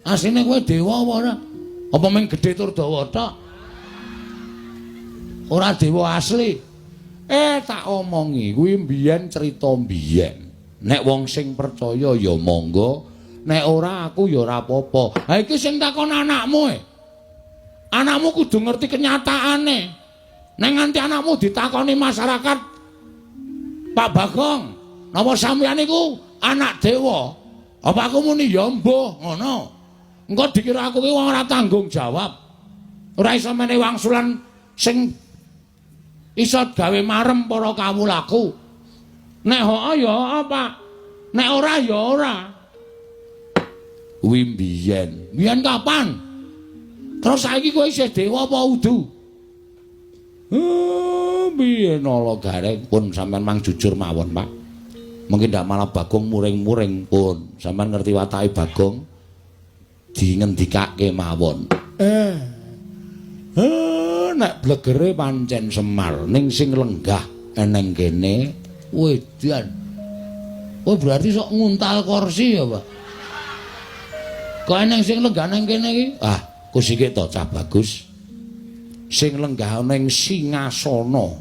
asline kowe dewa apa ora? Apa mung gedhe tur dawa tok? Ora dewa asli. Tak omongi kuwi mbiyen crita mbiyen. Nek wong sing percaya ya monggo, nek ora aku ya ora apa-apa. Ha iki sing takon anakmu Anakmu kudu ngerti kenyataane. Nek nganti anakmu ditakoni masyarakat, Pak Bagong, napa sampeyan iku anak dewa? Apa aku muni ya mbuh ngono? Engko dikira aku ki wong ora tanggung jawab. Ora iso meneh wangsulan sing iso gawe marem para kawulaku. Nek hoo ya apa? Nek ora ya ora. Kuwi mbiyen. Mbiyen kapan? Terus saiki kowe isih dewa apa udu? Mbiyen ala gareng pun sampean mang jujur mawon, Pak. Mungkin ndak malah Bagong muring-muring pun. Sampean ngerti watake Bagong dingendikake mawon. Nek blegere pancen Semar ning sing lenggah eneng kene wedan. Oh berarti sok nguntal kursi ya, Pak. Kok eneng sing lenggah neng kene iki? Kusike to cah bagus. Sing lenggah ning singasana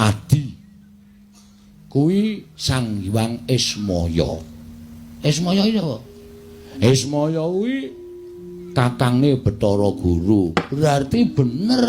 Adi. Kuwi Sang Hyang Ismaya. Ismaya iki apa? Ismaya kuwi kakange Bathara Guru. Berarti bener